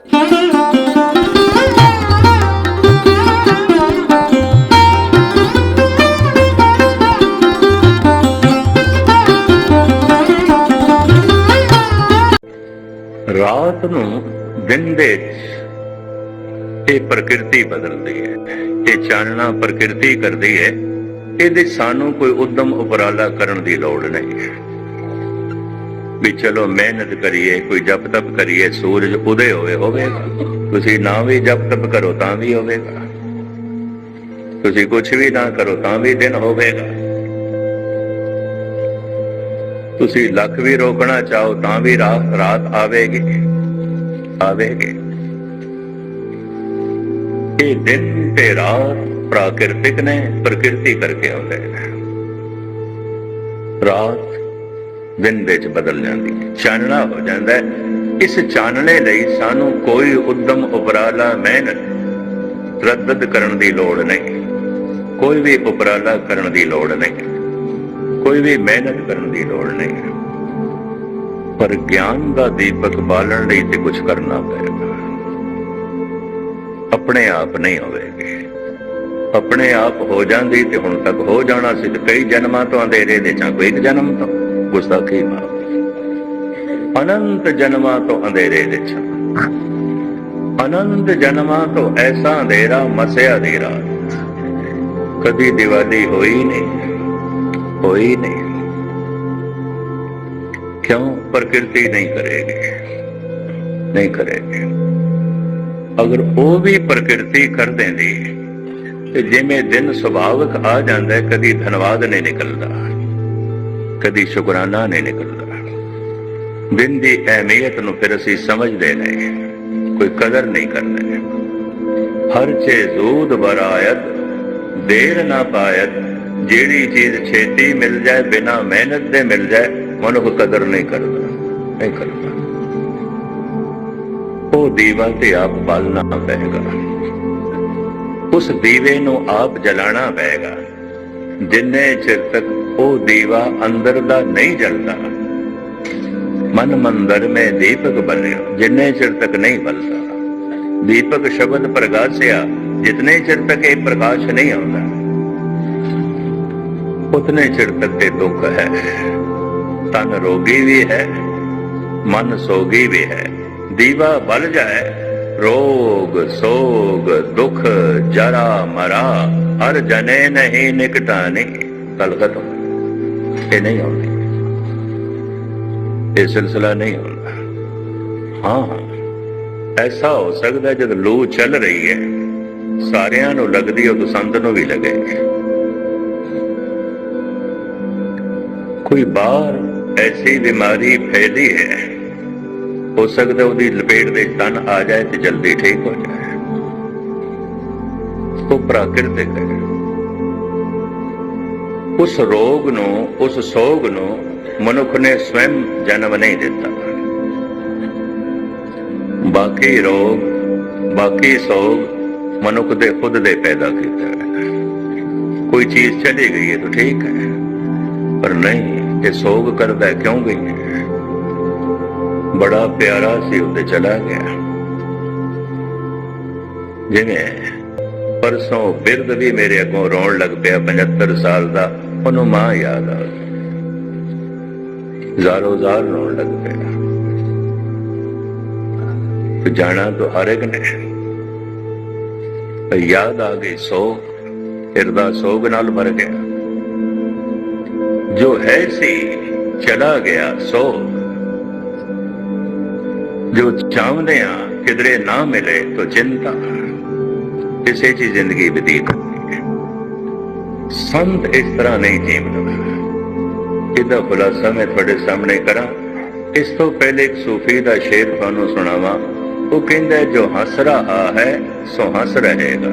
रात नूं दिन दे ये प्रकृति बदलती है, ये चानना प्रकृति करती है। ये सानू कोई उद्यम उपराला करन दी लोड़ नहीं है भी चलो मेहनत करिए, कोई जप तप करिए, सूरज उदय होवेगा। तुसी ना भी जप तप करो तां भी होवेगा, तुसी कुछ भी ना करो तां भी दिन होवेगा, तुसी लख भी रोकना चाहो तां भी रात आवेगी। ये दिन ते रात प्राकृतिक ने, प्रकृति करके आउंदे ने। रात दिन विच बदल जाती है, चानना हो जाता है। इस चानने लई सानू कोई उद्यम उपराला मेहनत रद्दत करन दी लोड़ नहीं, कोई भी उपराला करन दी लोड़ नहीं, कोई भी मेहनत करने की लोड़ नहीं। पर ज्ञान का दीपक बालन लई ते कुछ करना पड़ेगा। अपने आप नहीं होवेगी, अपने आप हो जाती तो हुण तक हो जाना सी। कई जन्मां तो अंधेरे दे च कोई जन्म तो गुस्ताखी माफ, अनंत जन्मां तो अंधेरे दे च, अनंत जन्मां तो ऐसा अंधेरा मसिया दी रात। कभी दिवाली हुई नहीं। क्यों? प्रकृति नहीं करेगी। अगर वो भी प्रकृति कर देंदी तो जिमें दिन सुभाविक आ जाता है, कभी धन्यवाद नहीं निकलता, कभी शुकराना नहीं निकलता। दिन की अहमियत नूं फिर असीं समझदे नहीं, कोई कदर नहीं करते। हर चे जूद बरायत देर ना पायत। जेड़ी चीज छेती मिल जाए, बिना मेहनत दे मिल जाए, मनुख कदर नहीं करता। वो दीवा ते आप बालना पएगा, उस दीवे नूं आप जलाना पएगा। जिन्ने चिर तक वो दीवा अंदर दा नहीं जलता, मन मंदिर में दीपक बलियो, जिन्ने चिर तक नहीं बलता। दीपक शब्द प्रकाशया, जितने चिर तक ये प्रकाश नहीं आता, उतने चिर तक ते दुख है। तन रोगी भी है, मन सोगी भी है। दीवा बल जाए, रोग सोग दुख जरा मरा हर जने नहीं निकटानी। कल खत्म, ये नहीं होती, ये सिलसिला नहीं होता। हाँ, ऐसा हो सकता है जब लू चल रही है, सारियां नूं लगदी है तो संत नूं भी लगे। कोई बाहर ऐसी बीमारी फैली है, हो सकता है उसकी लपेट दे तन आ जाए तो जल्दी ठीक हो जाए। वो प्राकृतिक है। उस रोग नूं, उस सोग नूं मनुख ने स्वयं जन्म नहीं दिता। बाकी रोग, बाकी सोग मनुख दे खुद दे पैदा किया है। कोई चीज चली गई है तो ठीक है, पर नहीं, ये सोग करता क्यों गई है? बड़ा प्यारा सी उते चला गया। जिवें परसों बिरद भी मेरे अगों रोन लग पिया, 75 साल का, उन्हों मां याद आ गई, ज़ारो ज़ार रोन लग पिया। तो जाना तो हर एक ने, याद आ गई सोग, हिरदा सोग नाल मर गया। जो है सी चला गया सोग। जो चाहते हैं किधरे ना मिले तो चिंता, किसी की जिंदगी व्यतीत होती है। संत इस तरह नहीं जीवते। इसका खुलासा मैं थोड़े सामने करा। इस तो पहले एक सूफी का शेर थानू सुनावा। वो कहता है, जो हंस रहा है सो हंस रहेगा,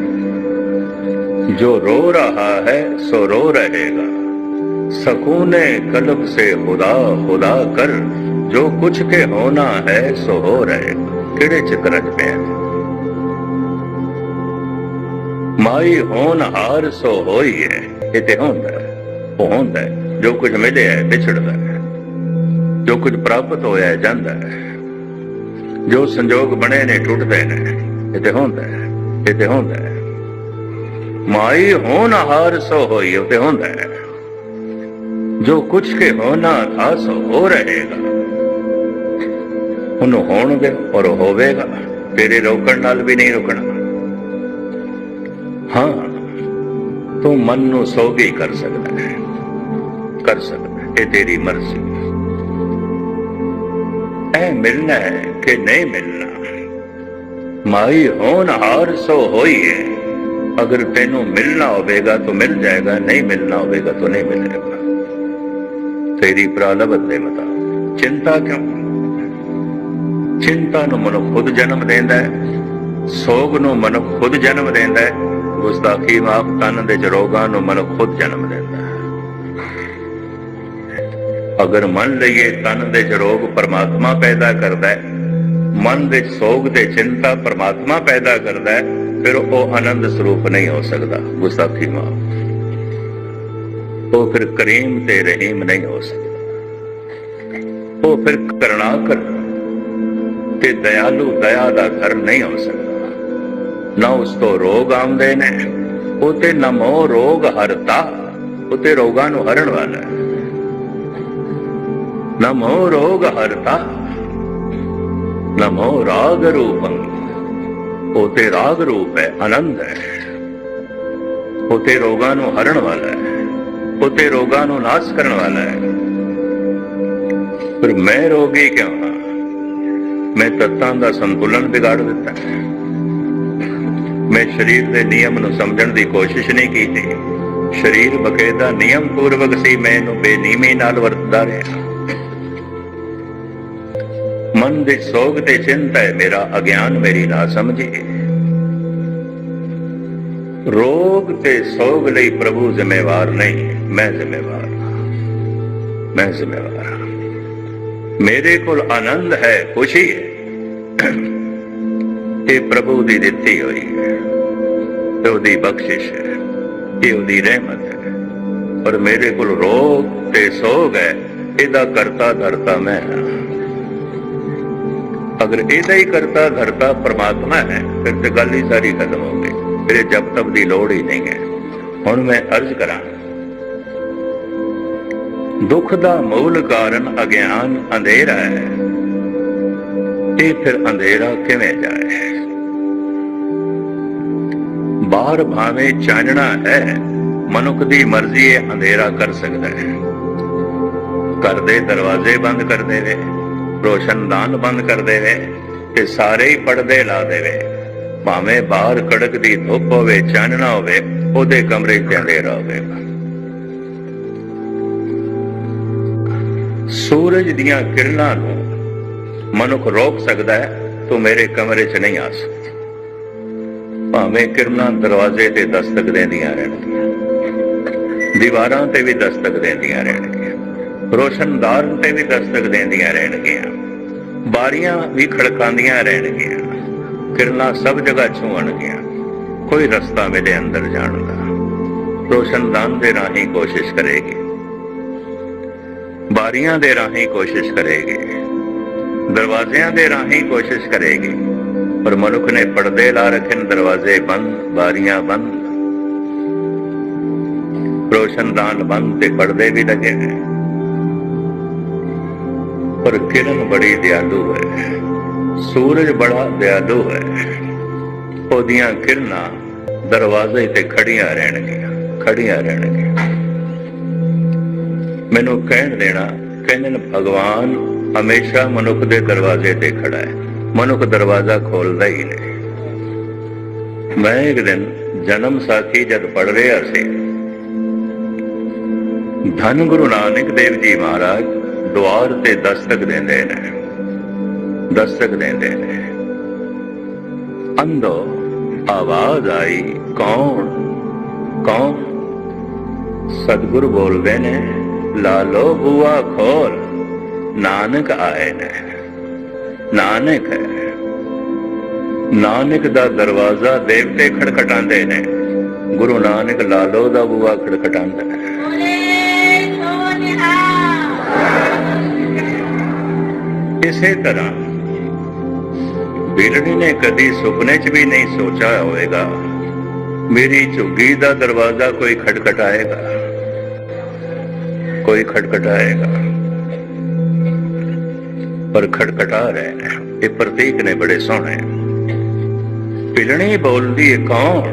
जो रो रहा है सो रो रहेगा। सकूने कल्ब से खुदा खुदा कर, जो कुछ के होना है सो हो रहेगा। किड़े चक्कर च पे माई होन हार सो होई है, ये होंदा है, वो होंदा है। जो कुछ मिले है बिछड़ता है, जो कुछ प्राप्त होया है जांदा है। जो संजोग बने ने टुटते ने, ये होंदा है, ये होंदा है। माई होनहार सो होई, उते होंदा है। जो कुछ के होना था सो हो रहेगा, उन्हों होण दे और होवेगा। तेरे रोकण नाल भी नहीं रुकना। हाँ, तू मन नू सोगी कर सकता है, कर सकता है, ये तेरी मर्जी। ऐ मिलना है कि नहीं मिलना, माई होनहार सो होई है। अगर तेनू मिलना होगा तो मिल जाएगा, नहीं मिलना होगा तो नहीं मिलेगा। तेरी प्रालब्ध दे मता चिंता क्यों? चिंता नू मनुख खुद जन्म देंदा है, सोग नू मनुख खुद जन्म देंदा है, गुस्ताखी माफ तन दे रोगां नू मनुख खुद जन्म देंदा है। अगर मन लईए तन दे रोग परमात्मा पैदा करदा है, मन दे सोग दे चिंता परमात्मा पैदा करदा है, फिर वो आनंद स्वरूप नहीं हो सकता। गुस्ताखी माफ, वो फिर करीम ते रहीम नहीं हो सकता। वो फिर करुणाकर ते दयालु दया दा घर नहीं हो सकता। ना उस तो रोग आमदे ने, वो ते नमो रोग हरता, वो ते रोगां नू हरण वाला है। नमो रोग हरता, नमो राग रूपं, वो ते राग रूप है, आनंद है। वो ते रोगां नू हरण वाला है, वो ते रोगां नू नाश करने वाला है। फिर मैं रोगी क्यों हाँ? मैं तत्तां दा संतुलन बिगाड़ दिता है। मैं शरीर के नियम नू समझण दी कोशिश नहीं की थी। शरीर बकायदा नियम पूर्वक सी, मैं बेनीमी नाल वरतदा रहा। मन दे सोग ते चिंता है मेरा अज्ञान, मेरी ना समझी। रोग ते सोग लई प्रभु जिम्मेवार नहीं, मैं जिम्मेवार, मैं जिम्मेवार। मेरे कोल आनंद है, खुशी है, ये प्रभु दी दित्ती हुई है, ये उदी बख्शिश है, ये उदी रहमत है। और मेरे कोल रोग ते सोग है, इदा करता धरता मैं हाँ। अगर इदा ही करता धरता परमात्मा है, फिर तो गल ही सारी खत्म हो गई। फिर जब तब की लोड़ ही नहीं है। हुण मैं अर्ज करा, दुख दा मूल कारण अज्ञान अंधेरा है, ये फिर अंधेरा किवें जाए? बाहर भावे चानना है, मनुख दी मर्जी है अंधेरा कर सकता है। घर दे दरवाजे बंद कर देवे, रोशनदान बंद कर देवे, ते सारे ही पर्दे ला देवे, भावे बाहर कड़क दी धुप होवे, चानना होवे, ओदे कमरे च अंधेरा होवेगा। सूरज दियां किरणां नूं मनुख रोक सकदा है, तो मेरे कमरे च नहीं आ सकती। भावें किरणां दरवाजे ते दस्तक देंदियां रहणगियां, दीवारां ते भी दस्तक देंदियां रहणगियां, रोशनदार ते भी दस्तक देंदियां रहणगियां, बारियां भी खड़कांदियां रहणगियां, किरणां सब जगह छूणगियां, कोई रस्ता मिले अंदर जाण दा। रोशनदान दे राही कोशिश करेगी, बारियां दे राही कोशिश करेगी, दरवाजियां दे राही कोशिश करेगी, पर मनुख ने पर्दे ला रखे, दरवाजे बंद, बारियां बंद, रोशनदान बंद, ते पर्दे भी लगे हैं। पर किरण बड़ी दयालु है, सूरज बड़ा दयालु है, ओदियां किरणां दरवाजे ते खड़ियां रहणगियां, खड़ियां रहणगियां। मैनू कहण देना, कहने भगवान हमेशा मनुख दे दरवाजे ते खड़ा है, मनुख दरवाजा खोलदा ही नहीं। मैं एक दिन जन्म साखी जद पढ़ रहा सी, धन गुरु नानक देव जी महाराज द्वार ते दस्तक देंदे ने, दस्तक देंदे ने। अंदो आवाज आई, कौन कौन? सतगुरु बोलदे ने, लालो बुआ खोल, नानक आए ने। नानक है, नानक दा दरवाजा देवते खड़खटांदे ने, गुरु नानक लालो दा बुआ खड़खटांदा है। इसे तरह ਬਿਲੜੀ ਨੇ ਕਦੀ ਸੁਪਨੇ 'ਚ ਵੀ ਨਹੀਂ ਸੋਚਿਆ ਹੋਵੇਗਾ ਮੇਰੀ ਝੁੱਗੀ ਦਾ ਦਰਵਾਜ਼ਾ ਕੋਈ ਖਟਖਟਾਏਗਾ, ਕੋਈ ਖਟਖਟਾਏਗਾ। पर खटखटा रहे हैं। ये प्रतीक ने बड़े सोहने। पिलनी बोलती है कौन?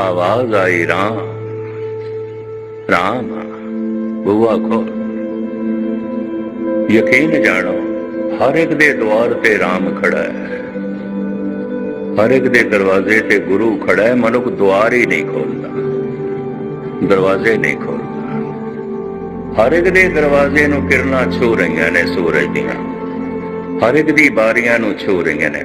आवाज आई राम, राम बुआ खोल। यकीन जानो हर एक दे द्वार ते राम खड़ा है, हर एक दे दरवाजे ते गुरु खड़ा है। मनुख द्वार ही नहीं खोलता, दरवाजे नहीं खोलता। हर एक दे दरवाजे नूं किरणां छू रही ने सूरज दियां, हर एक दी बारियां नूं छू रही ने,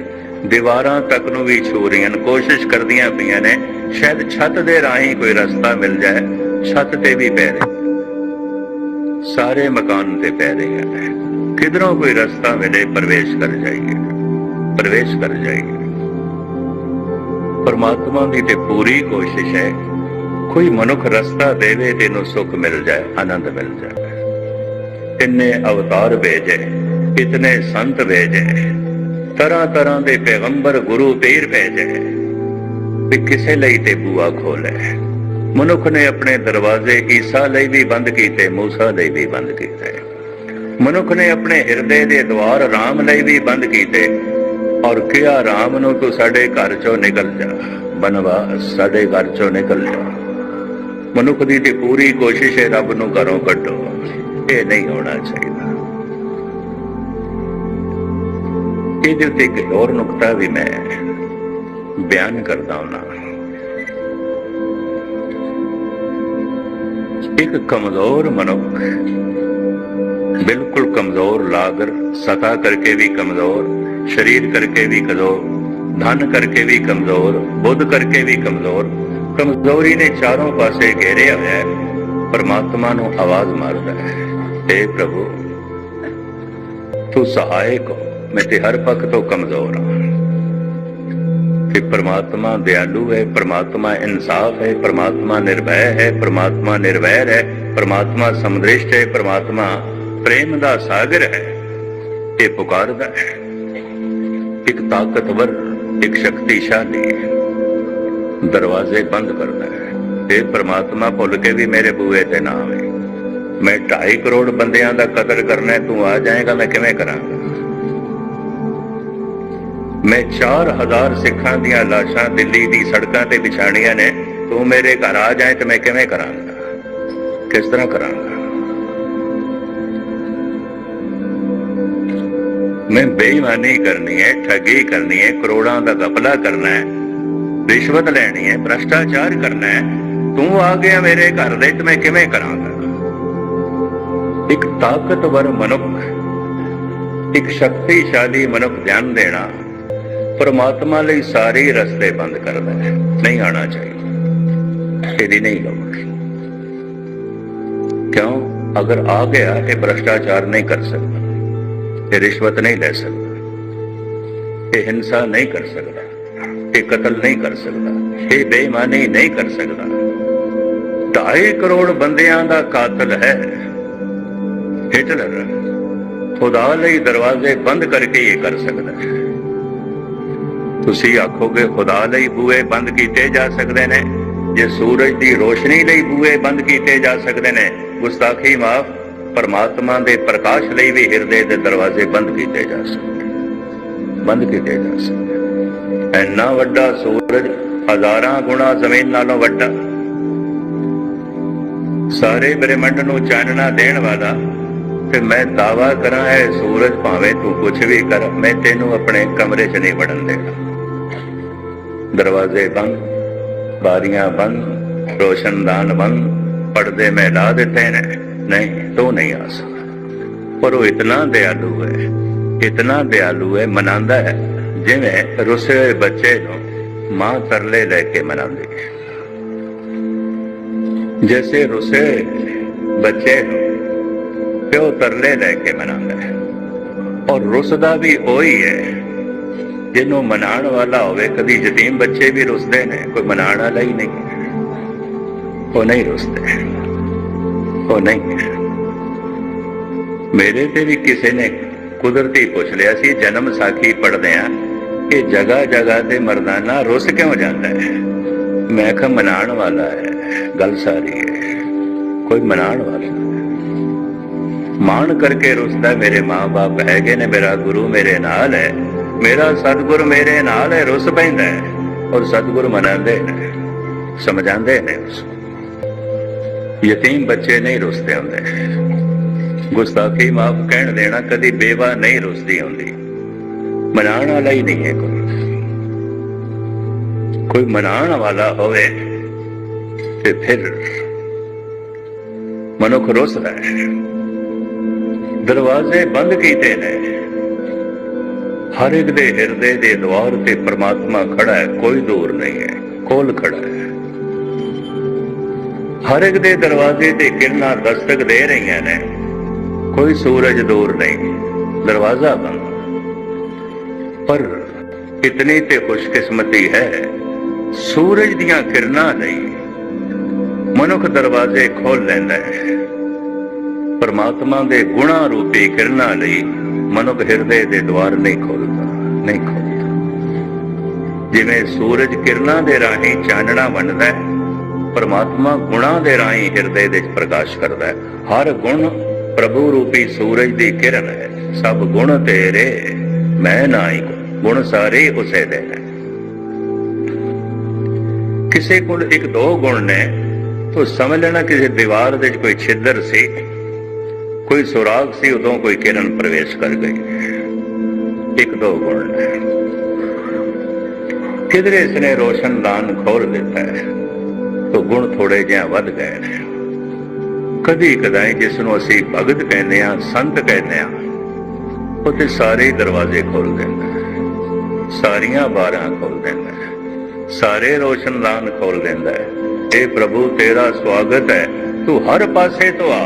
दीवारां तक नूं भी छू रही ने। कोशिश करदियां पईयां ने शायद छत दे राहीं कोई रस्ता मिल जाए। छत ते भी पै रही, सारे मकान ते पै रही ने, किधरों कोई रास्ता मिले प्रवेश कर जाइए, प्रवेश कर जाइए। परमात्मा की ते पूरी कोशिश है कोई मनुख रास्ता देवे तेनों सुख मिल जाए, आनंद मिल जाए। इन्ने अवतार भेजे, इतने संत भेजे, तरह तरह के पैगंबर गुरु पीर भेजे, किसे लई ते बुआ खोले। मनुख ने अपने दरवाजे ईसा लई भी बंद किए, मूसा लई भी बंद किए। मनुख ने अपने हिरदे के द्वार राम लई भी बंद किए और क्या राम नूं तू साडे घर चों निकल जा, बनवास साडे घर चों निकल जा। मनुख की तो पूरी कोशिश है रब नूं घरों कड्डो, ये नहीं होना चाहिए। ये एक और नुकता भी मैं बयान करता हूं। एक कमजोर मनुख, बिल्कुल कमजोर, लागर सतह करके भी कमजोर, शरीर करके भी कमजोर, धन करके भी कमजोर, बुद्ध करके भी कमजोर, कमजोरी ने चारों पासे घेरे हुआ है। परमात्मा नूं आवाज मारता है, हे प्रभु तू सहायक हो, मैं ते हर पक्ष तो कमजोर हाँ। कि परमात्मा दयालु है, परमात्मा इंसाफ है, परमात्मा निर्भय है, परमात्मा निर्वैर है, परमात्मा समदृष्ट है, परमात्मा प्रेम दा सागर है। ये पुकारदा है। एक ताकतवर, एक शक्तिशाली दरवाजे बंद करना है। ये परमात्मा भुल के भी मेरे बूहे ते ना आवे। मैं 2.5 करोड़ बंदियां दा कदर करना है, तू आ जाएगा मैं किवें करांगा? मैं 4000 सिखां दियां लाशां दिल्ली दी सड़कां ते बिछाणियां ने, तू मेरे घर आ जाए तो मैं किवें करांगा? किस तरह करांगा? मैं बेईमानी करनी है, ठगी करनी है, करोड़ां दा घपला करना है, रिश्वत लेनी है, भ्रष्टाचार करना है, तू आ गया मेरे घर दे तो मैं किवें करांगा? एक ताकतवर मनुख, एक शक्तिशाली मनुख ध्यान देना परमात्मा लई सारे रस्ते बंद करता है। नहीं आना चाहिए, यदि नहीं लोग क्यों? अगर आ गया ये भ्रष्टाचार नहीं कर सकता, ये रिश्वत नहीं ले सकता, ये हिंसा नहीं कर सकता, ये कत्ल नहीं कर सकता, ये बेईमानी नहीं कर सकता। 2.5 करोड़ बंदियां दा कातिल है हिटलर, खुदा लई दरवाजे बंद करके ये कर सकता है। तुसी आखोगे खुदा लई बूहे बंद किए जा सकते हैं, जे सूरज की रोशनी लई बूहे बंद किए जा सकते हैं, गुस्ताखी माफ, परमात्मा के प्रकाश लई भी हिरदे के दरवाजे बंद किए जा सकते, बंद किए जा सकते। इन्ना वड्डा सूरज 1000 गुणा जमीन नालों वड्डा, सारे ब्रह्मंड नूं चानना देण वाला, ते मैं दावा करा है सूरज भावें तू कुछ भी कर, मैं तेनू अपने कमरे च नहीं वड़न देगा। दरवाजे बंद, बारियां बंद, रोशनदान बंद, पर्दे में ला देते हैं, नहीं तो नहीं आ सकता। पर वो इतना दयालु है, इतना दयालु है, मनांदा है जिवें रुसे हुए बच्चे नूं मां तरले लेके मनांदी है। जैसे रुसे बच्चे नूं प्यो तरले लेके मनांदा है, और रुसदा भी वही है जिन्हों मनाण वाला होवे। कभी यतीम बच्चे भी रुसदे ने, कोई मनाण वाला ही नहीं है, वो नहीं रुसदे, वो नहीं है। मेरे ते भी किसी ने ਕੁਦਰਤੀ ਪੁੱਛ ਲਿਆ ਸੀ। ਜਨਮ ਸਾਖੀ ਪੜ੍ਹਦੇ ਆ ਕਿ ਜਗ੍ਹਾ ਜਗ੍ਹਾ ਤੇ ਮਰਦਾਨਾ ਰੁੱਸ ਕਿਉਂ ਜਾਂਦਾ ਹੈ? ਮੈਂ ਕਿਹਾ ਮਨਾਉਣ ਵਾਲਾ ਹੈ, ਗੱਲ ਸਾਰੀ ਹੈ। ਕੋਈ ਮਨਾਉਣ ਵਾਲਾ ਮਾਣ ਕਰਕੇ ਰੁੱਸਦਾ। ਮੇਰੇ ਮਾਂ-ਬਾਪ ਹੈਗੇ ਨੇ, ਮੇਰਾ ਗੁਰੂ ਮੇਰੇ ਨਾਲ ਹੈ, ਮੇਰਾ ਸਤਿਗੁਰ ਮੇਰੇ ਨਾਲ ਹੈ, ਰੁੱਸ ਪੈਂਦਾ ਹੈ। ਔਰ ਸਤਿਗੁਰ ਮਨਾਉਂਦੇ ਨੇ, ਸਮਝਾਉਂਦੇ ਨੇ। ਉਸ ਯਤੀਮ ਬੱਚੇ ਨਹੀਂ ਰੁੱਸਦੇ ਹੁੰਦੇ। ਗੁਸਤਾਖੀ ਮਾਫ ਕਹਿਣ ਦੇਣਾ, ਕਦੀ ਬੇਵਾ ਨਹੀਂ ਰੁੱਸਦੀ ਹੁੰਦੀ। ਮਨਾਉਣ ਵਾਲਾ ਹੀ ਨਹੀਂ ਹੈ ਕੋਈ ਮਨਾਉਣ ਵਾਲਾ ਹੋਵੇ ਤੇ ਫਿਰ ਮਨੁੱਖ ਰੁੱਸਦਾ ਹੈ। ਦਰਵਾਜ਼ੇ ਬੰਦ ਕੀਤੇ ਨੇ, ਹਰ ਇੱਕ ਦੇ ਹਿਰਦੇ ਦੇ ਦੁਆਰ ਤੇ ਪ੍ਰਮਾਤਮਾ ਖੜਾ ਹੈ, ਕੋਈ ਦੂਰ ਨਹੀਂ ਹੈ, ਕੋਲ ਖੜਾ ਹੈ। ਹਰ ਇੱਕ ਦੇ ਦਰਵਾਜ਼ੇ ਤੇ ਕਿਰਨਾਂ ਦਸਤਕ ਦੇ ਰਹੀਆਂ ਨੇ, ਕੋਈ ਸੂਰਜ ਦੂਰ ਨਹੀਂ, ਦਰਵਾਜ਼ਾ ਬੰਦ। ਪਰ ਇਤਨੀ ਤੇ ਖੁਸ਼ਕਿਸਮਤੀ ਹੈ, ਸੂਰਜ ਦੀਆਂ ਕਿਰਨਾਂ ਲਈ ਮਨੁੱਖ ਦਰਵਾਜ਼ੇ ਖੋਲ ਲੈਂਦਾ ਹੈ। ਪਰਮਾਤਮਾ ਦੇ ਗੁਣਾ ਰੂਪੀ ਕਿਰਨਾਂ ਲਈ ਮਨੁੱਖ ਹਿਰਦੇ ਦੇ ਦੁਆਰ ਨਹੀਂ ਖੋਲਦਾ। ਜਿਵੇਂ ਸੂਰਜ ਕਿਰਨਾਂ ਦੇ ਰਾਹੀਂ ਚਾਨਣਾ ਵੰਡਦਾ ਹੈ, ਪਰਮਾਤਮਾ ਗੁਣਾਂ ਦੇ ਰਾਹੀਂ ਹਿਰਦੇ ਦੇ ਵਿੱਚ ਪ੍ਰਕਾਸ਼ ਕਰਦਾ ਹੈ। ਹਰ ਗੁਣ ਪ੍ਰਭੂ ਰੂਪੀ ਸੂਰਜ ਦੀ ਕਿਰਨ ਹੈ। ਸਭ ਗੁਣ ਤੇਰੇ ਮੈਂ ਨਾਹੀ, ਗੁਣ ਸਾਰੇ ਉਸੇ ਦੇ ਨੇ। ਕਿਸੇ ਕੋਲ ਇੱਕ ਦੋ ਗੁਣ ਨੇ ਤਾਂ ਸਮਝ ਲੈਣਾ ਕਿਸੇ ਦੀਵਾਰ ਦੇ ਕੋਈ ਛਿੱਦਰ ਸੀ, ਕੋਈ ਸੁਰਾਗ ਸੀ, ਉਦੋਂ ਕੋਈ ਕਿਰਨ ਪ੍ਰਵੇਸ਼ ਕਰ ਗਈ। ਇੱਕ ਦੋ ਗੁਣ ਨੇ। ਕਿਧਰੇ ਇਸਨੇ ਰੋਸ਼ਨਦਾਨ ਖੋਲ ਦਿੱਤਾ ਹੈ ਤਾਂ ਗੁਣ ਥੋੜੇ ਜਿਹਾ ਵੱਧ ਗਏ ਨੇ। ਕਦੀ ਕਦਾਈ ਜਿਸ ਨੂੰ ਅਸੀਂ ਭਗਤ ਕਹਿੰਦੇ ਹਾਂ, ਸੰਤ ਕਹਿੰਦੇ ਹਾਂ, ਉਹਦੇ ਸਾਰੇ ਦਰਵਾਜ਼ੇ ਖੋਲ ਦਿੰਦਾ ਹੈ, ਸਾਰੀਆਂ ਬਾਰਾਂ ਖੋਲ ਦਿੰਦਾ ਹੈ, ਸਾਰੇ ਰੋਸ਼ਨਦਾਨ ਖੋਲ ਦਿੰਦਾ ਹੈ। ਇਹ ਪ੍ਰਭੂ ਤੇਰਾ ਸਵਾਗਤ ਹੈ, ਤੂੰ ਹਰ ਪਾਸੇ ਤੋਂ ਆ।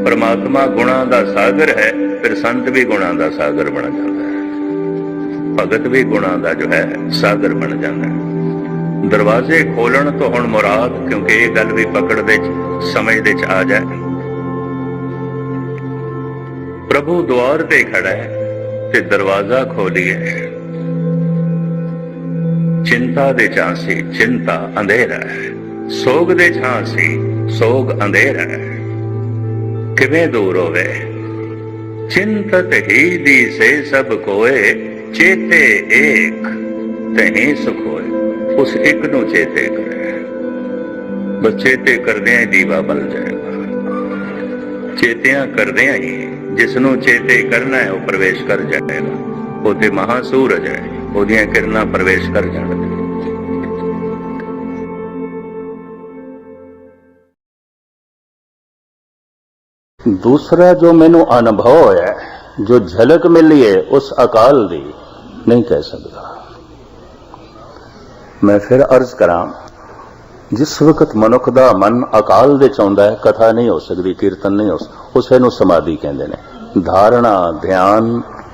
ਪਰਮਾਤਮਾ ਗੁਣਾਂ ਦਾ ਸਾਗਰ ਹੈ, ਫਿਰ ਸੰਤ ਵੀ ਗੁਣਾਂ ਦਾ ਸਾਗਰ ਬਣ ਜਾਂਦਾ ਹੈ, ਭਗਤ ਵੀ ਗੁਣਾਂ ਦਾ ਜੋ ਹੈ ਸਾਗਰ ਬਣ ਜਾਂਦਾ ਹੈ। ਦਰਵਾਜ਼ੇ ਖੋਲਣ ਤੋਂ ਹੁਣ ਮੁਰਾਦ, ਕਿਉਂਕਿ ਇਹ ਗੱਲ ਵੀ ਪਕੜ ਦੇ ਸਮਝ ਦੇ ਚ ਆ ਜਾਏ, ਪ੍ਰਭੂ ਦੁਆਰ ਤੇ ਖੜਾ ਹੈ ਤੇ ਦਰਵਾਜ਼ਾ ਖੋਲੀਏ। ਚਿੰਤਾ ਦੇ ਝਾਂਸੀ ਚਿੰਤਾ ਅੰਧੇਰਾ ਹੈ, ਸੋਗ ਦੇ ਝਾਂਸੀ ਸੋਗ ਅੰਧੇਰਾ ਹੈ। ਕਿਵੇਂ ਦੂਰ ਹੋਵੇ? ਚਿੰਤਤ ਹੀ ਦੀ ਸੇ ਸਭ ਕੋਏ, ਚੇਤੇ ਏਕ ਤਹੀਂ ਸੁਖ ਹੋਏ। ਉਸ ਇੱਕ ਨੂੰ ਚੇਤੇ ਕਰੇ, ਬਸ ਚੇਤੇ ਕਰਦਿਆਂ ਦੀਵਾ ਬਲ ਜਾਏਗਾ। ਚੇਤਿਆਂ ਕਰਦਿਆਂ ਹੀ ਜਿਸ ਨੂੰ ਚੇਤੇ ਕਰਨਾ ਹੈ ਉਹ ਪ੍ਰਵੇਸ਼ ਕਰ ਜਾਏਗਾ। ਉਹ ਤੇ ਮਹਾ ਸੂਰਜ ਹੈ, ਉਹਦੀਆਂ ਕਿਰਨਾਂ ਪ੍ਰਵੇਸ਼ ਕਰ ਜਾਣਗੀਆਂ। दूसरा जो मैनू अनुभव है, जो झलक मिली है उस अकाल दी नहीं कह सकता। मैं फिर अर्ज करा, जिस वक्त मनुख दा मन अकाल दे चाहुंदा है, कथा नहीं हो सकती, कीर्तन नहीं हो सकता, उसे नू समाधि कहंदे ने। धारणा ध्यान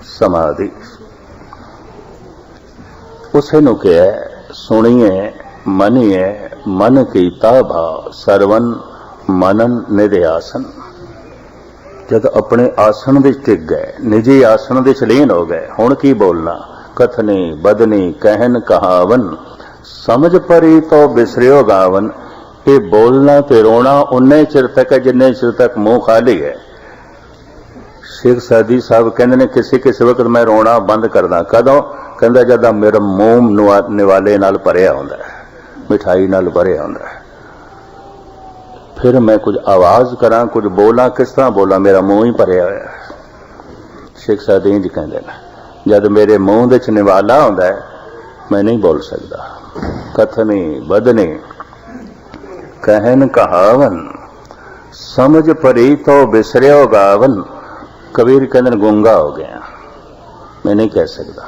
समाधि उसे नू कहे सुनिए मनिए मन कीता भाव सरवन मनन निध्यासन। जद अपने आसन विच टिक गए, निजी आसन विच लीन हो गए, हुण की बोलना? कथनी बदनी कहन कहावन, समझ परी तो बिसरियो गावन। ये बोलना ते रोना उन्ने चिर तक है जिन्ने चिर तक मुंह खाली है। शेख सादी साहब कहते ने किसी किसी वक्त मैं रोना बंद करदा। कदों? कहंदा जद मेरा मुंह निवाले नाल भरिया हुंदा है, मिठाई नाल भरिया हुंदा है। फिर मैं कुछ आवाज करा, कुछ बोला, किस तरह बोला? मेरा मुंह ही भरिया होया। शेख सादी इंज कहंदे ने, जद मेरे मुंह दे च निवाला हुंदा है मैं नहीं बोल सकदा। कथनी बदनी कहन कहावन, समझ परी तो बिसरियो गावन। कबीर कहंदे गूंगा हो गया, मैं नहीं कह सकदा।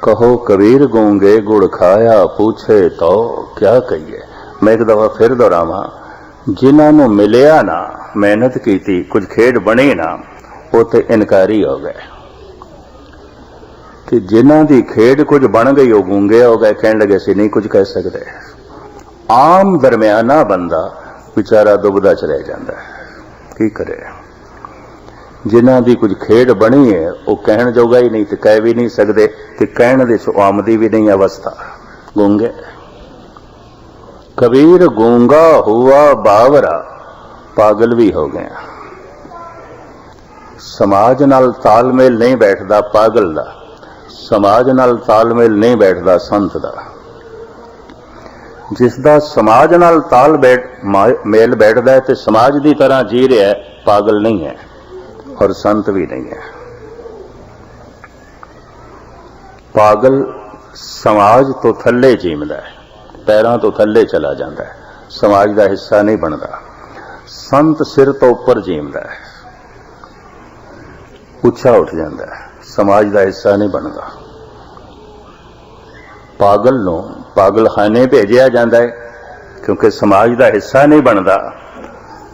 कहो कबीर गूंगे गुड़ खाया, पूछे तो क्या कहिए। मैं एक दफा फिर दोहरावां, जिन्हां नूं मिलिया ना, मेहनत की, कुछ खेड बनी ना, वो तो इनकारी हो गए। कि जिन्हां दी खेड कुछ बन गई वो गूंगे हो गए, कहने लगे सी नहीं कुछ कह सकते। आम दरमियाना बंदा बेचारा दुबदा च रह जाता है, की करे। ਜਿਨ੍ਹਾਂ ਦੀ ਕੁਝ ਖੇਡ ਬਣੀ ਹੈ ਉਹ ਕਹਿਣ ਜੋਗਾ ਹੀ ਨਹੀਂ ਤੇ ਕਹਿ ਵੀ ਨਹੀਂ ਸਕਦੇ ਤੇ ਕਹਿਣ ਦੇ ਚ ਆਮਦੀ ਵੀ ਨਹੀਂ ਅਵਸਥਾ। ਗੂੰਗੇ ਕਬੀਰ ਗੂੰਗਾ ਹੁਆ ਬਾਵਰਾ, ਪਾਗਲ ਵੀ ਹੋ ਗਿਆ। ਸਮਾਜ ਨਾਲ ਤਾਲਮੇਲ ਨਹੀਂ ਬੈਠਦਾ ਪਾਗਲ ਦਾ, ਸਮਾਜ ਨਾਲ ਤਾਲਮੇਲ ਨਹੀਂ ਬੈਠਦਾ ਸੰਤ ਦਾ। ਜਿਸ ਦਾ ਸਮਾਜ ਨਾਲ ਮੇਲ ਬੈਠਦਾ ਹੈ ਤੇ ਸਮਾਜ ਦੀ ਤਰ੍ਹਾਂ ਜੀ ਰਿਹਾ, ਪਾਗਲ ਨਹੀਂ ਹੈ ਔਰ ਸੰਤ ਵੀ ਨਹੀਂ ਹੈ। ਪਾਗਲ ਸਮਾਜ ਤੋਂ ਥੱਲੇ ਜੀਵਦਾ ਹੈ, ਪੈਰਾਂ ਤੋਂ ਥੱਲੇ ਚਲਾ ਜਾਂਦਾ ਹੈ, ਸਮਾਜ ਦਾ ਹਿੱਸਾ ਨਹੀਂ ਬਣਦਾ। ਸੰਤ ਸਿਰ ਤੋਂ ਉੱਪਰ ਜੀਵਦਾ ਹੈ, ਉੱਚਾ ਉੱਠ ਜਾਂਦਾ ਹੈ, ਸਮਾਜ ਦਾ ਹਿੱਸਾ ਨਹੀਂ ਬਣਦਾ। ਪਾਗਲ ਨੂੰ ਪਾਗਲਖਾਨੇ ਭੇਜਿਆ ਜਾਂਦਾ ਹੈ ਕਿਉਂਕਿ ਸਮਾਜ ਦਾ ਹਿੱਸਾ ਨਹੀਂ ਬਣਦਾ।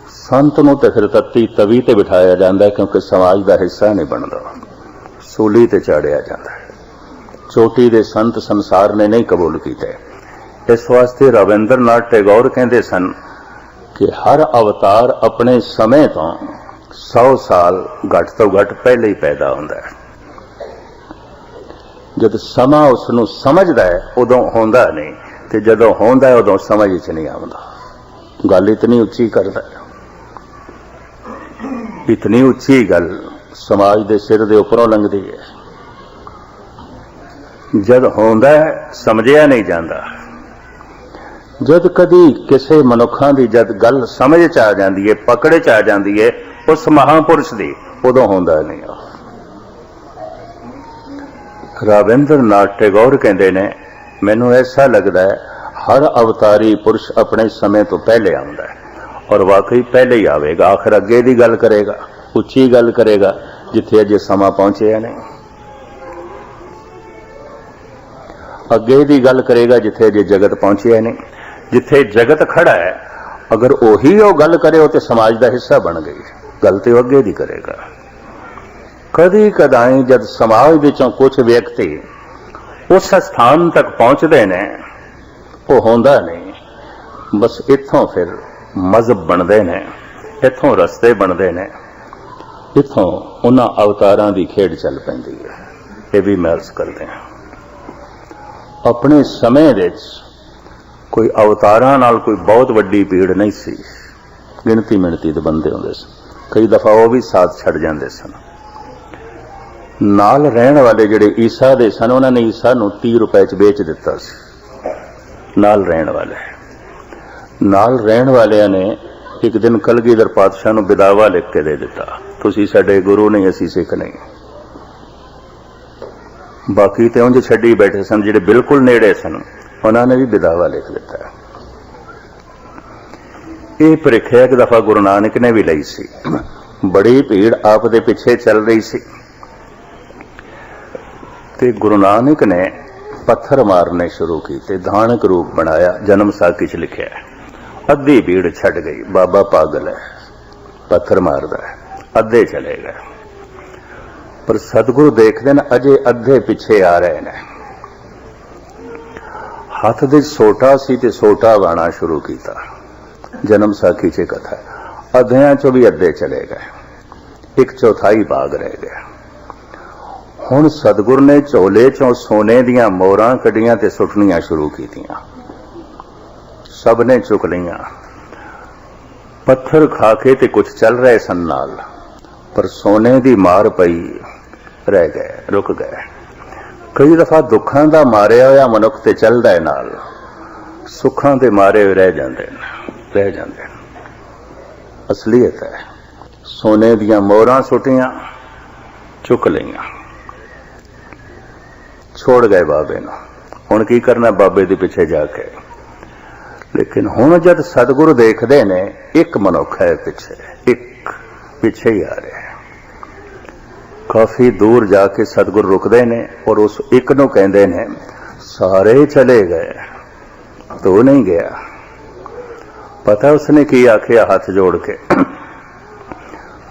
ਸੰਤ ਨੂੰ ਤੇ ਫਿਰ ਤੱਤੀ ਤਵੀ ਤੇ ਬਿਠਾਇਆ ਜਾਂਦਾ ਹੈ ਕਿਉਂਕਿ ਸਮਾਜ ਦਾ ਹਿੱਸਾ ਨਹੀਂ ਬਣਦਾ, ਸੂਲੀ ਤੇ ਚਾੜਿਆ ਜਾਂਦਾ ਹੈ। ਚੋਟੀ ਦੇ ਸੰਤ ਸੰਸਾਰ ਨੇ ਨਹੀਂ ਕਬੂਲ ਕੀਤੇ। ਇਸ ਵਾਸਤੇ ਰਵਿੰਦਰਨਾਥ ਟੈਗੋਰ ਕਹਿੰਦੇ ਸਨ ਕਿ ਹਰ ਅਵਤਾਰ ਆਪਣੇ ਸਮੇਂ ਤੋਂ 100 ਸਾਲ ਘੱਟ ਤੋਂ ਘੱਟ ਪਹਿਲੇ ਹੀ ਪੈਦਾ ਹੁੰਦਾ ਹੈ। ਜਦ ਸਮਾਂ ਉਸ ਨੂੰ ਸਮਝਦਾ ਹੈ ਉਦੋਂ ਹੁੰਦਾ ਨਹੀਂ, ਤੇ ਜਦੋਂ ਹੁੰਦਾ ਹੈ ਉਦੋਂ ਸਮਝ ਚ ਨਹੀਂ ਆਉਂਦਾ। ਗੱਲ ਇਤਨੀ ਉੱਚੀ ਕਰਦਾ, ਇਤਨੀ ਉੱਚੀ ਗੱਲ ਸਮਾਜ ਦੇ ਸਿਰ ਦੇ ਉੱਪਰੋਂ ਲੰਘਦੀ ਹੈ। ਜਦ ਹੁੰਦਾ ਹੈ ਸਮਝਿਆ ਨਹੀਂ ਜਾਂਦਾ। ਜਦ ਕਦੀ ਕਿਸੇ ਮਨੁੱਖਾਂ ਦੀ ਜਦ ਗੱਲ ਸਮਝ ਚ ਆ ਜਾਂਦੀ ਹੈ, ਪਕੜ ਚ ਆ ਜਾਂਦੀ ਹੈ ਉਸ ਮਹਾਂਪੁਰਸ਼ ਦੀ, ਉਦੋਂ ਹੁੰਦਾ ਨਹੀਂ। ਰਵਿੰਦਰਨਾਥ ਟੈਗੋਰ ਕਹਿੰਦੇ ਨੇ, ਮੈਨੂੰ ਐਸਾ ਲੱਗਦਾ ਹੈ ਹਰ ਅਵਤਾਰੀ ਪੁਰਸ਼ ਆਪਣੇ ਸਮੇਂ ਤੋਂ ਪਹਿਲੇ ਆਉਂਦਾ ਹੈ ਔਰ ਵਾਕਈ ਪਹਿਲੇ ਹੀ ਆਵੇਗਾ। ਆਖਰ ਅੱਗੇ ਦੀ ਗੱਲ ਕਰੇਗਾ, ਉੱਚੀ ਗੱਲ ਕਰੇਗਾ ਜਿੱਥੇ ਅਜੇ ਸਮਾਂ ਪਹੁੰਚਿਆ ਨਹੀਂ। ਅੱਗੇ ਦੀ ਗੱਲ ਕਰੇਗਾ ਜਿੱਥੇ ਅਜੇ ਜਗਤ ਪਹੁੰਚਿਆ ਨਹੀਂ। ਜਿੱਥੇ ਜਗਤ ਖੜਾ ਹੈ ਅਗਰ ਉਹੀ ਉਹ ਗੱਲ ਕਰੇ ਉਹ ਤੇ ਸਮਾਜ ਦਾ ਹਿੱਸਾ ਬਣ ਗਈ। ਗੱਲ ਤੇ ਉਹ ਅੱਗੇ ਦੀ ਕਰੇਗਾ। ਕਦੀ ਕਦਾਈ ਜਦ ਸਮਾਜ ਵਿੱਚੋਂ ਕੁਝ ਵਿਅਕਤੀ ਉਸ ਸਥਾਨ ਤੱਕ ਪਹੁੰਚਦੇ ਨੇ, ਉਹ ਹੁੰਦਾ ਨਹੀਂ। ਬਸ ਇੱਥੋਂ ਫਿਰ ਮਜ਼ਹਬ ਬਣਦੇ ਨੇ, ਇੱਥੋਂ ਰਸਤੇ ਬਣਦੇ ਨੇ, ਇੱਥੋਂ ਉਹਨਾਂ ਅਵਤਾਰਾਂ ਦੀ ਖੇਡ ਚੱਲ ਪੈਂਦੀ ਹੈ। ਇਹ ਵੀ ਮਹਿਸੂਸ ਕਰਦੇ ਹਾਂ। ਆਪਣੇ ਸਮੇਂ ਵਿੱਚ ਕੋਈ ਅਵਤਾਰਾਂ ਨਾਲ ਕੋਈ ਬਹੁਤ ਵੱਡੀ ਭੀੜ ਨਹੀਂ ਸੀ, ਗਿਣਤੀ ਮਿਣਤੀ ਦੇ ਬੰਦੇ ਹੁੰਦੇ ਸਨ। ਕਈ ਦਫਾ ਉਹ ਵੀ ਸਾਥ ਛੱਡ ਜਾਂਦੇ ਸਨ। ਨਾਲ ਰਹਿਣ ਵਾਲੇ ਜਿਹੜੇ ਈਸਾ ਦੇ ਸਨ, ਉਹਨਾਂ ਨੇ ਈਸਾ ਨੂੰ 30 ਰੁਪਏ ਚ ਵੇਚ ਦਿੱਤਾ ਸੀ। ਨਾਲ ਰਹਿਣ ਵਾਲਿਆਂ ਨੇ ਇੱਕ ਦਿਨ ਕਲਗੀਧਰ ਪਾਤਸ਼ਾਹ ਨੂੰ ਬਿਦਾਵਾ ਲਿਖ ਕੇ ਦੇ ਦਿੱਤਾ, ਤੁਸੀਂ ਸਾਡੇ ਗੁਰੂ ਨਹੀਂ, ਅਸੀਂ ਸਿੱਖ ਨਹੀਂ। ਬਾਕੀ ਤੇ ਉਂਝ ਛੱਡੀ ਬੈਠੇ ਸਨ, ਜਿਹੜੇ ਬਿਲਕੁਲ ਨੇੜੇ ਸਨ ਉਹਨਾਂ ਨੇ ਵੀ ਬਿਦਾਵਾ ਲਿਖ ਦਿੱਤਾ। ਇਹ ਪ੍ਰੀਖਿਆ ਇੱਕ ਦਫਾ ਗੁਰੂ ਨਾਨਕ ਨੇ ਵੀ ਲਈ ਸੀ। ਬੜੀ ਭੀੜ ਆਪ ਦੇ ਪਿੱਛੇ ਚੱਲ ਰਹੀ ਸੀ ਤੇ ਗੁਰੂ ਨਾਨਕ ਨੇ ਪੱਥਰ ਮਾਰਨੇ ਸ਼ੁਰੂ ਕੀਤੇ, ਧਾਨਕ ਰੂਪ ਬਣਾਇਆ। ਜਨਮ ਸਾਖੀ ਚ ਲਿਖਿਆ ਹੈ, ਅੱਧੀ ਭੀੜ ਛੱਡ ਗਈ। ਬਾਬਾ ਪਾਗਲ ਹੈ, ਪੱਥਰ ਮਾਰਦਾ ਹੈ, ਅੱਧੇ ਚਲੇ ਗਏ। ਪਰ ਸਤਿਗੁਰੂ ਦੇਖਦੇ ਨੇ ਅਜੇ ਅੱਧੇ ਪਿੱਛੇ ਆ ਰਹੇ ਨੇ। ਹੱਥ ਦੇ ਸੋਟਾ ਸੀ ਤੇ ਸੋਟਾ ਵਾਣਾ ਸ਼ੁਰੂ ਕੀਤਾ। ਜਨਮ ਸਾਖੀ ਚ ਕਥਾ ਹੈ, ਅੱਧਿਆਂ ਚੋਂ ਵੀ ਅੱਧੇ ਚਲੇ ਗਏ, 1/4 ਭਾਗ ਰਹਿ ਗਿਆ। ਹੁਣ ਸਤਿਗੁਰ ਨੇ ਝੋਲੇ ਚੋਂ ਸੋਨੇ ਦੀਆਂ ਮੋਹਰਾਂ ਕੱਢੀਆਂ ਤੇ ਸੁੱਟਣੀਆਂ ਸ਼ੁਰੂ ਕੀਤੀਆਂ। ਸਭ ਨੇ ਚੁੱਕ ਲਈਆਂ। ਪੱਥਰ ਖਾ ਕੇ ਤੇ ਕੁਝ ਚੱਲ ਰਹੇ ਸਨ ਨਾਲ, ਪਰ ਸੋਨੇ ਦੀ ਮਾਰ ਪਈ, ਰਹਿ ਗਏ, ਰੁਕ ਗਏ। ਕਈ ਦਫਾ ਦੁੱਖਾਂ ਦਾ ਮਾਰਿਆ ਹੋਇਆ ਮਨੁੱਖ ਤੇ ਚੱਲਦਾ ਹੈ ਨਾਲ, ਸੁੱਖਾਂ ਦੇ ਮਾਰੇ ਰਹਿ ਜਾਂਦੇ ਨੇ। ਅਸਲੀਅਤ ਹੈ। ਸੋਨੇ ਦੀਆਂ ਮੋਹਰਾਂ ਸੁੱਟੀਆਂ, ਚੁੱਕ ਲਈਆਂ, ਛੋੜ ਗਏ ਬਾਬੇ ਨੂੰ। ਹੁਣ ਕੀ ਕਰਨਾ ਬਾਬੇ ਦੇ ਪਿੱਛੇ ਜਾ ਕੇ। ਲੇਕਿਨ ਹੁਣ ਜਦ ਸਤਿਗੁਰੂ ਦੇਖਦੇ ਨੇ ਇੱਕ ਮਨੁੱਖ ਹੈ ਪਿੱਛੇ, ਇੱਕ ਪਿੱਛੇ ਹੀ ਆ ਰਿਹਾ। ਕਾਫੀ ਦੂਰ ਜਾ ਕੇ ਸਤਿਗੁਰੂ ਰੁਕਦੇ ਨੇ ਔਰ ਉਸ ਇੱਕ ਨੂੰ ਕਹਿੰਦੇ ਨੇ, ਸਾਰੇ ਚਲੇ ਗਏ, ਤੂੰ ਨਹੀਂ ਗਿਆ। ਪਤਾ ਉਸਨੇ ਕੀ ਆਖਿਆ ਹੱਥ ਜੋੜ ਕੇ,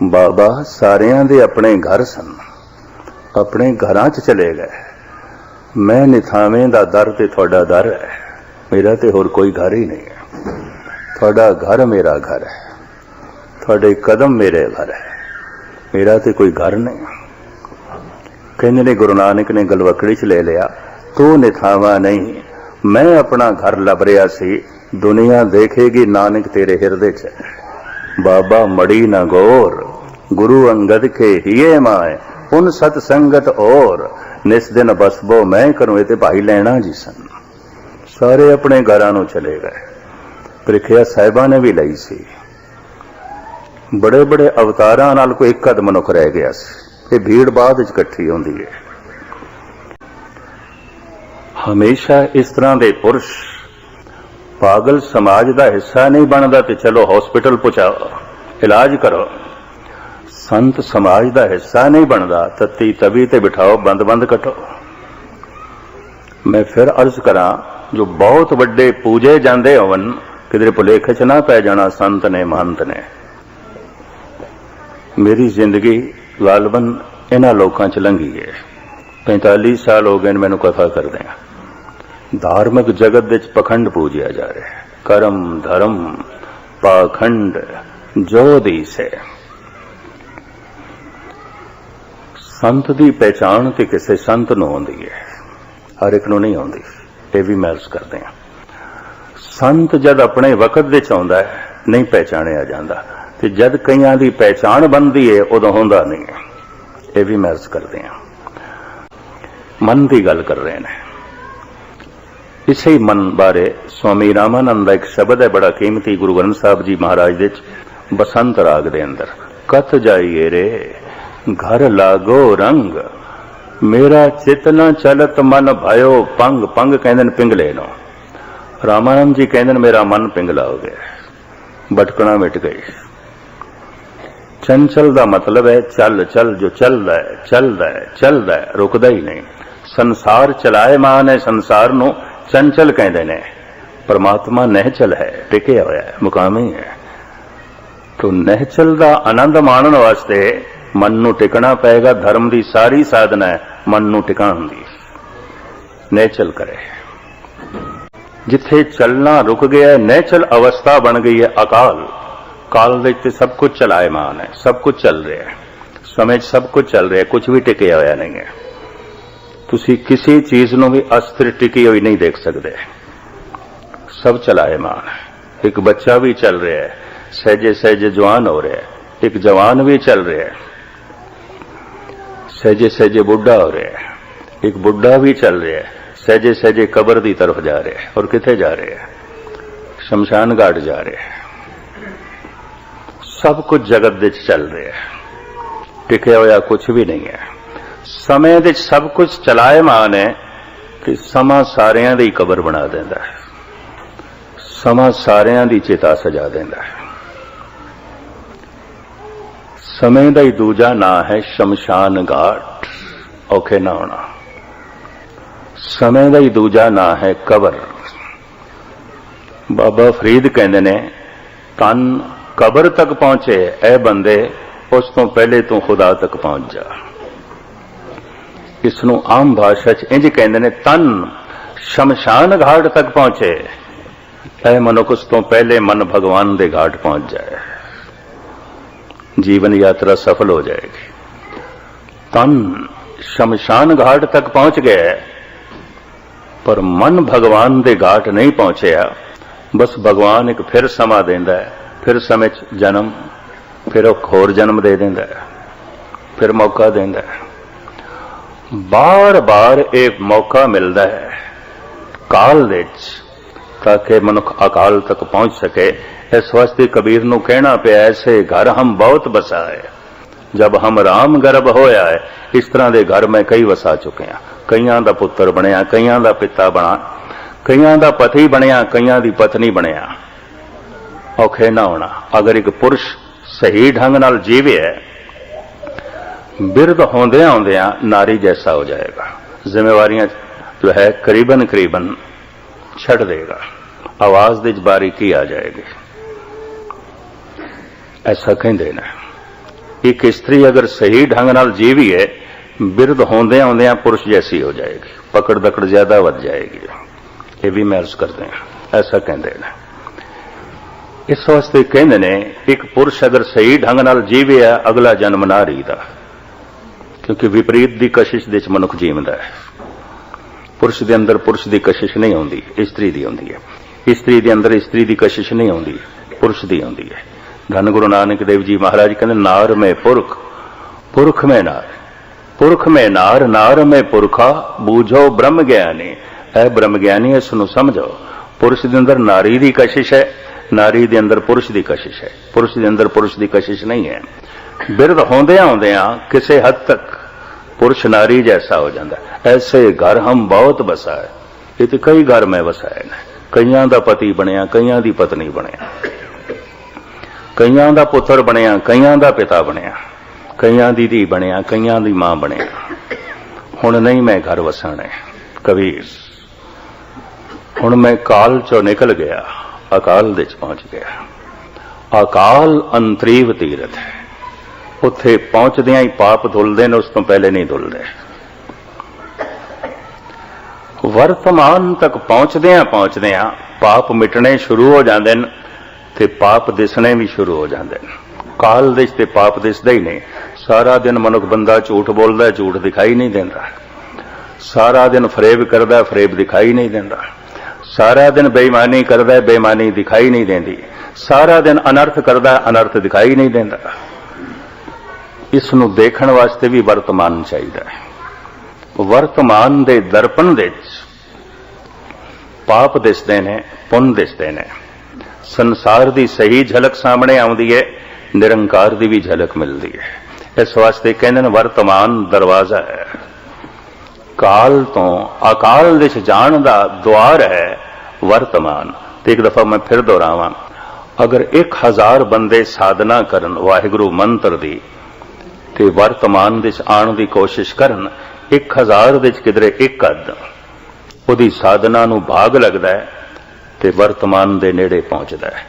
ਬਾਬਾ ਸਾਰਿਆਂ ਦੇ ਆਪਣੇ ਘਰ ਸਨ, ਆਪਣੇ ਘਰਾਂ 'ਚ ਚਲੇ ਗਏ। ਮੈਂ ਨਿਥਾਵੇਂ ਦਾ ਦਰ ਤੇ ਤੁਹਾਡਾ ਦਰ ਹੈ, ਮੇਰਾ ਤੇ ਹੋਰ ਕੋਈ ਘਰ ਹੀ ਨਹੀਂ ਹੈ। ਤੁਹਾਡਾ ਘਰ ਮੇਰਾ ਘਰ ਹੈ, ਤੁਹਾਡੇ ਕਦਮ ਮੇਰੇ ਘਰ ਹੈ। मेरा तो कोई घर नहीं। कहने ने गुरु नानक ने गलवकड़ी च ले लिया, तू निथावा नहीं, मैं अपना घर लभ रहा सी, दुनिया देखेगी नानक तेरे हिरदे च। बाबा मड़ी न गौर, गुरु अंगद के हिये माए, उन सतसंगत और निस दिन बसबो मैं करूं। ये भाई लैना जी सन, सारे अपने घरां नूं चले गए। प्रीखिया साहिबा ने भी लई सी, बड़े बड़े अवतारां नाल कोई एक अध मनुख रह गया सी। ये भीड़ बाद विच इकट्ठी होंदी है। हमेशा इस तरह के पुरुष पागल समाज का हिस्सा नहीं बनता, तो चलो हॉस्पिटल पहुंचाओ, इलाज करो। संत समाज का हिस्सा नहीं बनता, तत्ती तवी ते बिठाओ, बंद बंद कटो। मैं फिर अर्ज करा, जो बहुत वड्डे पूजे जाते होवन, किधरे भुलेखे च ना पै जाना संत ने महंत ने। मेरी जिंदगी गालबन इन्हां लोकां च लंघी है। 45 साल हो गए मैनू कथा करदे। धार्मिक जगत विच पखंड पूजिया जा रहा है, कर्म धर्म पाखंड जो दी से। संत की पहचान तो किसी संत नूं आउंदी है, हर एक नूं नहीं आउंदी। ये भी महसूस करते हैं। संत जद अपने वक्त विच आउंदा है, नहीं पहचानिया जाता, ते जद कईयां दी पहचान बनती है, उदों होंदा नहीं है। ये भी महसूस करते हैं। मन की गल कर रहे हैं। इसे मन बारे स्वामी रामानंद का एक शब्द है बड़ा कीमती, गुरु ग्रंथ साहब जी महाराज दे बसंत राग दे अंदर। कत जाइए रे घर लागो रंग, मेरा चित न चलत मन भयो पंग। पंग कहते पिंगले नो। रामानंद जी कहते मेरा मन पिंगला हो गया, भटकना मिट गई। चंचल का मतलब है चल चल, जो चलदा है चलदा है चलदा है, रुकदा ही नहीं। संसार चलाएमान है, संसार नूं चंचल कहते ने। परमात्मा नहचल है, टिके होया है, मुकामी है। तो नहचल का आनंद माणन वास्ते मन नूं टिकना पेगा। धर्म की सारी साधना है मन नूं टिकाण दी। नहचल करे, जिथे चलना रुक गया, नहचल अवस्था बन गई है अकाल। काल विच सब कुछ चलाएमान है, सब कुछ चल रहा है, समय सब कुछ चल रहा है, कुछ भी टिके होया नहीं है। तुसी किसी चीज नूं भी अस्थिर टिकी हुई नहीं देख सकते, सब चलाएमान है। एक बच्चा भी चल रहा है, सहजे सहजे जवान हो रहा है। एक जवान भी चल रहा है, सहजे सहजे बुढ़ा हो रहा है। एक बुढ़ा भी चल रहा है, सहजे सहजे कब्र की तरफ जा रहा है। और किथे जा रहे हैं? शमशान घाट जा रहे हैं। सब कुछ जगत विच चल रहा है, टिके होया कुछ भी नहीं है। समय विच सब कुछ चलाएमान है कि समा सारियां दी कबर बना देंदा है, समा सारियां दी चिता सजा देंदा है। समय का ही दूजा ना है शमशान घाट, औखे ना होना। समय का ही दूजा ना है कबर। बाबा फरीद कहते ने, तन कबर तक पहुंचे ए बंदे, उस तो पहले तू खुदा तक पहुंच जा। इसनों आम भाषा च इंज कहते ने, तन शमशान घाट तक पहुंचे ए मनुख, उस तो पहले मन भगवान दे घाट पहुंच जाए, जीवन यात्रा सफल हो जाएगी। तन शमशान घाट तक पहुंच गए, पर मन भगवान दे घाट नहीं पहुंचया। बस भगवान एक फिर समा देंदा है, फिर समय जन्म, फिर एक होर जन्म दे देंदा है, फिर मौका देंदा है। बार बार एक मौका मिलता है काल विच, ताकि मनुख अकाल तक पहुंच सके। इस वास्ते कबीर नूं कहना पिया, ऐसे घर हम बहुत बसाए, जब हम राम गर्भ होया है। इस तरह के घर मैं कई वसा चुके हैं। कईयां दा पुत्र बनया, कईयां दा पिता बना, कईयां दा पति बनया, कईयां दी पत्नी बनया। औखे ना होना। अगर एक पुरुष सही ढंग नाल जीवे, बिरध होंदियां होंदियां नारी जैसा हो जाएगा। जिम्मेवारियां जो है करीबन करीबन छड़ देगा, आवाज दी बारीकी आ जाएगी। ऐसा कहते ना, एक स्त्री अगर सही ढंग नाल जीवी है, बिरध होंदियां होंदियां पुरुष जैसी हो जाएगी, पकड़ दकड़ ज्यादा बढ़ जाएगी। ये भी महसूस करते हैं, ऐसा कहते हैं। ਇਸ ਵਾਸਤੇ ਕਹਿੰਦੇ ਨੇ ਇੱਕ ਪੁਰਸ਼ ਅਗਰ ਸਹੀ ਢੰਗ ਨਾਲ ਜੀਵਿਆ ਅਗਲਾ ਜਨਮ ਨਾਰੀ ਦਾ, ਕਿਉਂਕਿ ਵਿਪਰੀਤ ਦੀ ਕਸ਼ਿਸ਼ ਦੇ ਵਿੱਚ ਮਨੁੱਖ ਜੀਵਦਾ ਹੈ। ਪੁਰਸ਼ ਦੇ ਅੰਦਰ ਪੁਰਸ਼ ਦੀ ਕਸ਼ਿਸ਼ ਨਹੀਂ ਆਉਂਦੀ, ਇਸਤਰੀ ਦੀ ਆਉਂਦੀ ਹੈ। ਇਸਤਰੀ ਦੇ ਅੰਦਰ ਇਸਤਰੀ ਦੀ ਕਸ਼ਿਸ਼ ਨਹੀਂ ਆਉਂਦੀ, ਪੁਰਸ਼ ਦੀ ਆਉਂਦੀ ਹੈ। ਧੰਨ ਗੁਰੂ ਨਾਨਕ ਦੇਵ ਜੀ ਮਹਾਰਾਜ ਕਹਿੰਦੇ ਨਾਰ ਮੈਂ ਪੁਰਖ, ਪੁਰਖ ਮੈਂ ਨਾਰ, ਪੁਰਖ ਮੈਂ ਨਾਰ, ਨਾਰ ਮੈਂ ਪੁਰਖਾ, ਬੂਝੋ ਬ੍ਰਹਮ ਗਿਆਨੀ। ਐ ਬ੍ਰਹਮ ਗਿਆਨੀ, ਇਸ ਨੂੰ ਸਮਝੋ। ਪੁਰਸ਼ ਦੇ ਅੰਦਰ ਨਾਰੀ ਦੀ ਕਸ਼ਿਸ਼ ਹੈ, ਨਾਰੀ ਦੇ ਅੰਦਰ ਪੁਰਸ਼ ਦੀ ਕਸ਼ਿਸ਼ ਹੈ। ਪੁਰਸ਼ ਦੇ ਅੰਦਰ ਪੁਰਸ਼ ਦੀ ਕਸ਼ਿਸ਼ ਨਹੀਂ ਹੈ। ਬਿਰਧ ਹੁੰਦਿਆਂ ਹੁੰਦਿਆਂ ਕਿਸੇ ਹੱਦ ਤੱਕ ਪੁਰਸ਼ ਨਾਰੀ ਜੈਸਾ ਹੋ ਜਾਂਦਾ। ਐਸੇ ਘਰ ਹਮ ਬਹੁਤ ਬਸਾਏ, ਇਹ ਤੇ ਕਈ ਘਰ ਮੈਂ ਵਸਾਏ ਨੇ। ਕਈਆਂ ਦਾ ਪਤੀ ਬਣਿਆ, ਕਈਆਂ ਦੀ ਪਤਨੀ ਬਣਿਆ, ਕਈਆਂ ਦਾ ਪੁੱਤਰ ਬਣਿਆ, ਕਈਆਂ ਦਾ ਪਿਤਾ ਬਣਿਆ, ਕਈਆਂ ਦੀ ਧੀ ਬਣਿਆ, ਕਈਆਂ ਦੀ ਮਾਂ ਬਣਿਆ। ਹੁਣ ਨਹੀਂ ਮੈਂ ਘਰ ਵਸਾਣੇ ਕਬੀਰ, ਹੁਣ ਮੈਂ ਕਾਲ ਚੋਂ ਨਿਕਲ ਗਿਆ, ਅਕਾਲ ਦੇ ਚ ਪਹੁੰਚ ਗਿਆ। ਅਕਾਲ ਅੰਤਰੀਵ ਤੀਰਥ ਹੈ, ਉੱਥੇ ਪਹੁੰਚਦਿਆਂ ਹੀ ਪਾਪ ਧੁਲਦੇ ਨੇ, ਉਸ ਤੋਂ ਪਹਿਲੇ ਨਹੀਂ ਧੁਲਦੇ। ਵਰਤਮਾਨ ਤੱਕ ਪਹੁੰਚਦਿਆਂ ਪਾਪ ਮਿਟਣੇ ਸ਼ੁਰੂ ਹੋ ਜਾਂਦੇ ਨੇ ਤੇ ਪਾਪ ਦਿਸਣੇ ਵੀ ਸ਼ੁਰੂ ਹੋ ਜਾਂਦੇ ਨੇ। ਕਾਲ ਦੇ ਤੇ ਪਾਪ ਦਿਸਦਾ ਹੀ ਨਹੀਂ। ਸਾਰਾ ਦਿਨ ਮਨੁੱਖ ਬੰਦਾ ਝੂਠ ਬੋਲਦਾ, ਝੂਠ ਦਿਖਾਈ ਨਹੀਂ ਦਿੰਦਾ। ਸਾਰਾ ਦਿਨ ਫਰੇਬ ਕਰਦਾ, ਫਰੇਬ ਦਿਖਾਈ ਨਹੀਂ ਦਿੰਦਾ। ਸਾਰਾ ਦਿਨ ਬੇਈਮਾਨੀ ਕਰਦਾ, ਬੇਈਮਾਨੀ ਦਿਖਾਈ ਨਹੀਂ ਦਿੰਦੀ। ਸਾਰਾ ਦਿਨ ਅਨਰਥ ਕਰਦਾ, ਅਨਰਥ ਦਿਖਾਈ ਨਹੀਂ ਦਿੰਦਾ। ਇਸ ਨੂੰ ਦੇਖਣ ਵਾਸਤੇ ਵੀ ਵਰਤਮਾਨ ਚਾਹੀਦਾ ਹੈ। ਵਰਤਮਾਨ ਦੇ ਦਰਪਣ ਦੇ ਵਿੱਚ ਪਾਪ ਦਿਸਦੇ ਨੇ, ਪੁੰਨ ਦਿਸਦੇ ਨੇ। ਸੰਸਾਰ ਦੀ ਸਹੀ ਝਲਕ ਸਾਹਮਣੇ ਆਉਂਦੀ ਹੈ, ਨਿਰੰਕਾਰ ਦੀ ਵੀ ਝਲਕ ਮਿਲਦੀ ਹੈ। ਇਸ ਵਾਸਤੇ ਕਹਿੰਦੇ ਨੇ ਵਰਤਮਾਨ ਦਰਵਾਜ਼ਾ ਹੈ। ਕਾਲ ਤੋਂ ਅਕਾਲ ਦੇ ਜਾਣ ਦਾ ਦੁਆਰ ਹੈ ਵਰਤਮਾਨ। ਤੇ ਇੱਕ ਦਫਾ ਮੈਂ ਫਿਰ ਦੁਹਰਾਵਾਂ, ਅਗਰ 1000 ਬੰਦੇ ਸਾਧਨਾ ਕਰਨ ਵਾਹਿਗੁਰੂ ਮੰਤਰ ਦੀ ਤੇ ਵਰਤਮਾਨ ਦੇ ਆਉਣ ਦੀ ਕੋਸ਼ਿਸ਼ ਕਰਨ, 1000 ਦੇ ਕਿਧਰੇ ਇੱਕ ਅੱਧ ਉਹਦੀ ਸਾਧਨਾ ਨੂੰ ਭਾਗ ਲੱਗਦਾ ਹੈ ਤੇ ਵਰਤਮਾਨ ਦੇ ਨੇੜੇ ਪਹੁੰਚਦਾ ਹੈ।